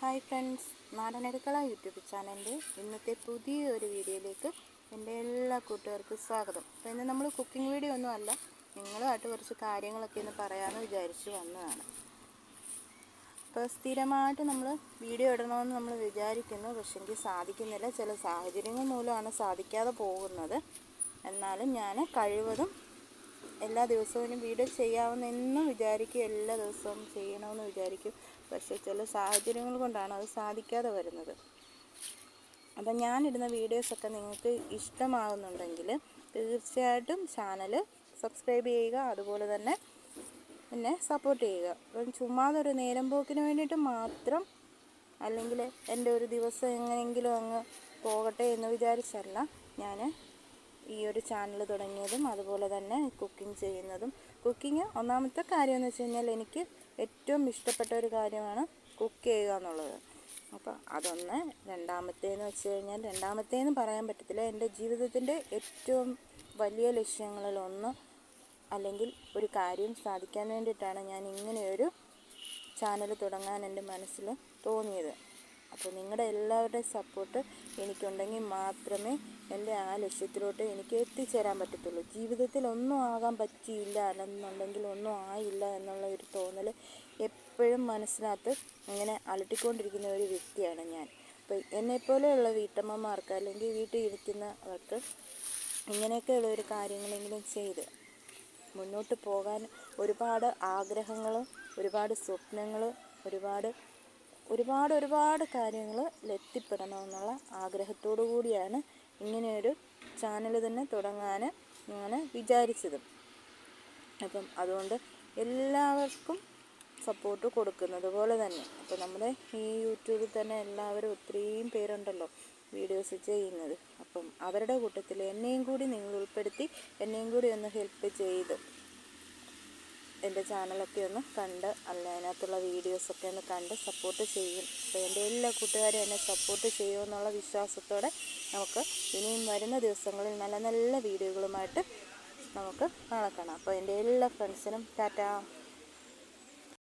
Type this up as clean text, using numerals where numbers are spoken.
Hi friends, നാടനടുക്കള YouTube ചാനലിൻ്റെ ഇന്നത്തെ പുതിയൊരു വീഡിയോയിലേക്ക് എൻ്റെ എല്ലാ കൂട്ടുകാർക്കും സ്വാഗതം. അപ്പോൾ ഇന്ന് നമ്മൾ കുക്കിംഗ് വീഡിയോ ഒന്നും അല്ല, നിങ്ങളുമായിട്ട് കുറച്ച് കാര്യങ്ങളൊക്കെ ഇന്ന് പറയാമെന്ന് വിചാരിച്ച് വന്നതാണ്. അപ്പോൾ സ്ഥിരമായിട്ട് നമ്മൾ വീഡിയോ ഇടണമെന്ന് നമ്മൾ വിചാരിക്കുന്നു, പക്ഷേ എനിക്ക് സാധിക്കുന്നില്ല. ചില സാഹചര്യങ്ങൾ മൂലമാണ് സാധിക്കാതെ പോകുന്നത്. എന്നാലും ഞാൻ കഴിവതും എല്ലാ ദിവസവും വീഡിയോ ചെയ്യാമെന്ന് വിചാരിക്കും, എല്ലാ ദിവസവും ചെയ്യണമെന്ന് വിചാരിക്കും. പക്ഷേ ചില സാഹചര്യങ്ങൾ കൊണ്ടാണ് അത് സാധിക്കാതെ വരുന്നത്. അപ്പം ഞാനിടുന്ന വീഡിയോസൊക്കെ നിങ്ങൾക്ക് ഇഷ്ടമാകുന്നുണ്ടെങ്കിൽ തീർച്ചയായിട്ടും ചാനൽ സബ്സ്ക്രൈബ് ചെയ്യുക, അതുപോലെ തന്നെ എന്നെ സപ്പോർട്ട് ചെയ്യുക. അപ്പം ചുമ്മാതൊരു നേരം പോക്കിന് വേണ്ടിയിട്ട് മാത്രം, അല്ലെങ്കിൽ എൻ്റെ ഒരു ദിവസം എങ്ങനെയെങ്കിലും അങ്ങ് പോകട്ടെ എന്ന് വിചാരിച്ചല്ല ഞാൻ ഈ ഒരു ചാനൽ തുടങ്ങിയതും, അതുപോലെ തന്നെ കുക്കിംഗ് ചെയ്യുന്നതും. കുക്കിംഗ് ഒന്നാമത്തെ കാര്യം എന്ന് വെച്ച് കഴിഞ്ഞാൽ എനിക്ക് ഏറ്റവും ഇഷ്ടപ്പെട്ട ഒരു കാര്യമാണ് കുക്ക് ചെയ്യുക എന്നുള്ളത്. അപ്പോൾ അതൊന്ന്. രണ്ടാമത്തേന്ന് വെച്ച് കഴിഞ്ഞാൽ, രണ്ടാമത്തേന്ന് പറയാൻ പറ്റത്തില്ല, എൻ്റെ ജീവിതത്തിൻ്റെ ഏറ്റവും വലിയ ലക്ഷ്യങ്ങളിലൊന്ന്, അല്ലെങ്കിൽ ഒരു കാര്യം സാധിക്കാൻ വേണ്ടിയിട്ടാണ് ഞാൻ ഇങ്ങനെയൊരു ചാനൽ തുടങ്ങാൻ എൻ്റെ മനസ്സിൽ തോന്നിയത്. അപ്പോൾ നിങ്ങളുടെ എല്ലാവരുടെയും സപ്പോർട്ട് എനിക്കുണ്ടെങ്കിൽ മാത്രമേ എൻ്റെ ആ ലക്ഷ്യത്തിലോട്ട് എനിക്ക് എത്തിച്ചേരാൻ പറ്റത്തുള്ളൂ. ജീവിതത്തിൽ ഒന്നും ആകാൻ പറ്റിയില്ല എന്നുണ്ടെങ്കിൽ ഒന്നും ആയില്ല എന്നുള്ള ഒരു തോന്നൽ എപ്പോഴും മനസ്സിനകത്ത് ഇങ്ങനെ അലട്ടിക്കൊണ്ടിരിക്കുന്ന ഒരു വ്യക്തിയാണ് ഞാൻ. അപ്പോൾ എന്നെപ്പോലെയുള്ള വീട്ടമ്മമാർക്ക്, അല്ലെങ്കിൽ വീട്ടിൽ ഇരിക്കുന്നവർക്ക് ഇങ്ങനെയൊക്കെയുള്ള ഒരു കാര്യങ്ങളെങ്കിലും ചെയ്ത് മുന്നോട്ട് പോകാൻ ഒരുപാട് ആഗ്രഹങ്ങളും ഒരുപാട് സ്വപ്നങ്ങളും ഒരുപാട് കാര്യങ്ങളിൽ എത്തിപ്പെടണമെന്നുള്ള ആഗ്രഹത്തോടു കൂടിയാണ് ഇങ്ങനെയൊരു ചാനൽ തന്നെ തുടങ്ങാൻ ഞാൻ വിചാരിച്ചത്. അപ്പം അതുകൊണ്ട് എല്ലാവർക്കും സപ്പോർട്ട് കൊടുക്കുന്നത് പോലെ തന്നെ, അപ്പോൾ നമ്മുടെ ഈ യൂട്യൂബിൽ തന്നെ എല്ലാവരും ഒത്തിരിയും പേരുണ്ടല്ലോ വീഡിയോസ് ചെയ്യുന്നത്. അപ്പം അവരുടെ കൂട്ടത്തിൽ എന്നെയും കൂടി നിങ്ങൾ ഉൾപ്പെടുത്തി എന്നെയും കൂടി ഒന്ന് ഹെൽപ്പ് ചെയ്ത് എൻ്റെ ചാനലൊക്കെ ഒന്ന് കണ്ട്, അല്ല അതിനകത്തുള്ള വീഡിയോസൊക്കെ ഒന്ന് കണ്ട് സപ്പോർട്ട് ചെയ്യും. അപ്പോൾ എൻ്റെ എല്ലാ കൂട്ടുകാരും എന്നെ സപ്പോർട്ട് ചെയ്യുമെന്നുള്ള വിശ്വാസത്തോടെ നമുക്ക് ഇനിയും വരുന്ന ദിവസങ്ങളിൽ നല്ല നല്ല വീഡിയോകളുമായിട്ട് നമുക്ക് നാളെ കാണാം. അപ്പോൾ എൻ്റെ എല്ലാ ഫ്രണ്ട്സിനും ടാറ്റാ.